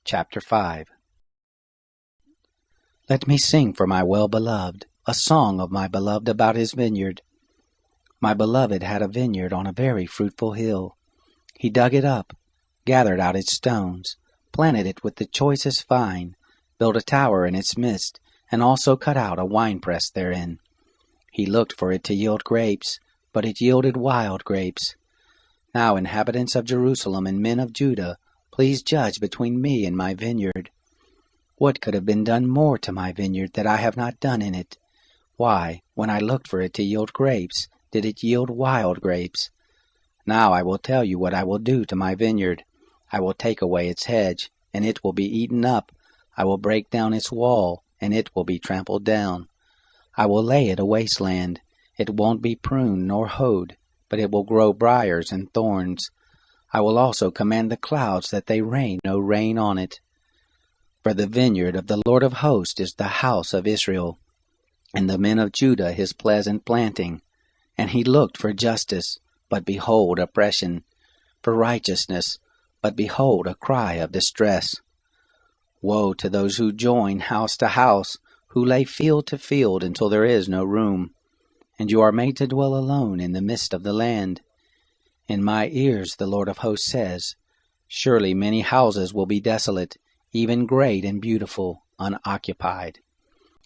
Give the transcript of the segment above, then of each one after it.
Chapter 5. Let me sing for my well-beloved, a song of my beloved about his vineyard. My beloved had a vineyard on a very fruitful hill. He dug it up, gathered out its stones, planted it with the choicest vine, built a tower in its midst, and also cut out a winepress therein. He looked for it to yield grapes, but it yielded wild grapes. Now, inhabitants of Jerusalem and men of Judah, please judge between me and my vineyard. What could have been done more to my vineyard that I have not done in it? Why, when I looked for it to yield grapes, did it yield wild grapes? Now I will tell you what I will do to my vineyard. I will take away its hedge, and it will be eaten up. I will break down its wall, and it will be trampled down. I will lay it a wasteland. It won't be pruned nor hoed, but it will grow briers and thorns. I will also command the clouds that they rain no rain on it. For the vineyard of the Lord of hosts is the house of Israel, and the men of Judah his pleasant planting. And he looked for justice, but behold oppression, for righteousness, but behold a cry of distress. Woe to those who join house to house, who lay field to field until there is no room. And you are made to dwell alone in the midst of the land. In my ears the Lord of hosts says, surely many houses will be desolate, even great and beautiful, unoccupied.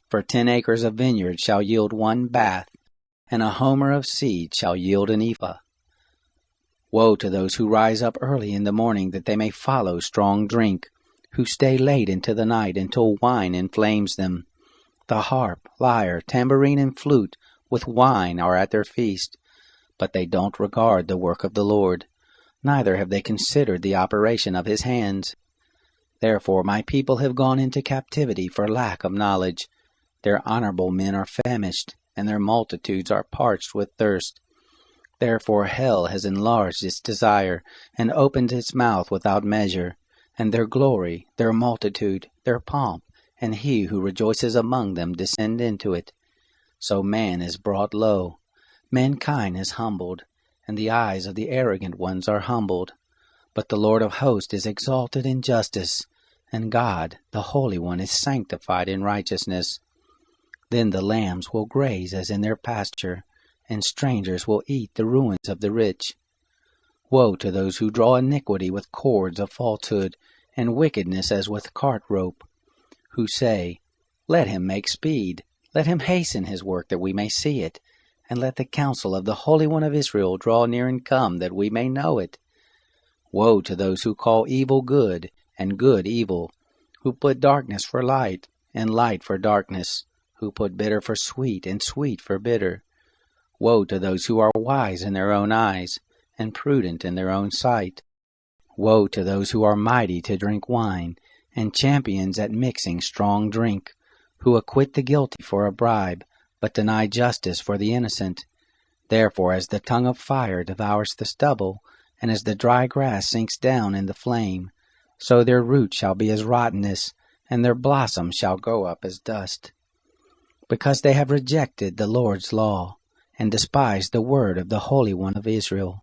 For 10 acres of vineyard shall yield 1 bath, and a homer of seed shall yield an ephah. Woe to those who rise up early in the morning that they may follow strong drink, who stay late into the night until wine inflames them. The harp, lyre, tambourine, and flute with wine are at their feast, but they don't regard the work of the Lord, neither have they considered the operation of his hands. Therefore my people have gone into captivity for lack of knowledge. Their honorable men are famished, and their multitudes are parched with thirst. Therefore hell has enlarged its desire, and opened its mouth without measure, and their glory, their multitude, their pomp, and he who rejoices among them descend into it. So man is brought low, mankind is humbled, and the eyes of the arrogant ones are humbled. But the Lord of hosts is exalted in justice, and God, the Holy One, is sanctified in righteousness. Then the lambs will graze as in their pasture, and strangers will eat the ruins of the rich. Woe to those who draw iniquity with cords of falsehood, and wickedness as with cart rope, who say, let him make speed, let him hasten his work that we may see it, and let the counsel of the Holy One of Israel draw near and come that we may know it. Woe to those who call evil good, and good evil, who put darkness for light, and light for darkness, who put bitter for sweet, and sweet for bitter. Woe to those who are wise in their own eyes, and prudent in their own sight. Woe to those who are mighty to drink wine, and champions at mixing strong drink, who acquit the guilty for a bribe, but deny justice for the innocent. Therefore as the tongue of fire devours the stubble, and as the dry grass sinks down in the flame, so their root shall be as rottenness, and their blossom shall go up as dust. Because they have rejected the Lord's law, and despised the word of the Holy One of Israel.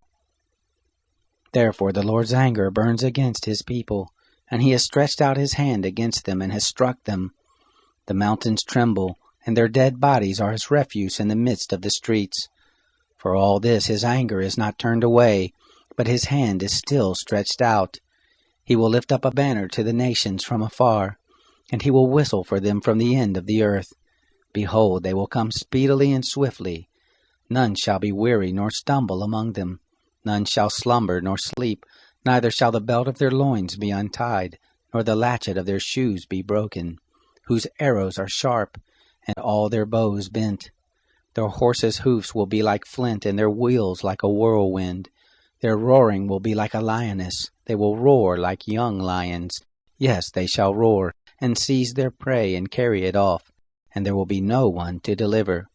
Therefore the Lord's anger burns against his people, and he has stretched out his hand against them, and has struck them. The mountains tremble, and their dead bodies are as refuse in the midst of the streets. For all this his anger is not turned away, but his hand is still stretched out. He will lift up a banner to the nations from afar, and he will whistle for them from the end of the earth. Behold, they will come speedily and swiftly. None shall be weary nor stumble among them. None shall slumber nor sleep, neither shall the belt of their loins be untied, nor the latchet of their shoes be broken, whose arrows are sharp, and all their bows bent. Their horses' hoofs will be like flint, and their wheels like a whirlwind. Their roaring will be like a lioness. They will roar like young lions. Yes, they shall roar, and seize their prey, and carry it off, and there will be no one to deliver.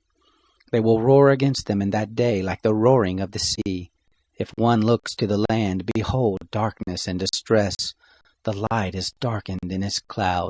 They will roar against them in that day like the roaring of the sea. If one looks to the land, behold darkness and distress. The light is darkened in its clouds.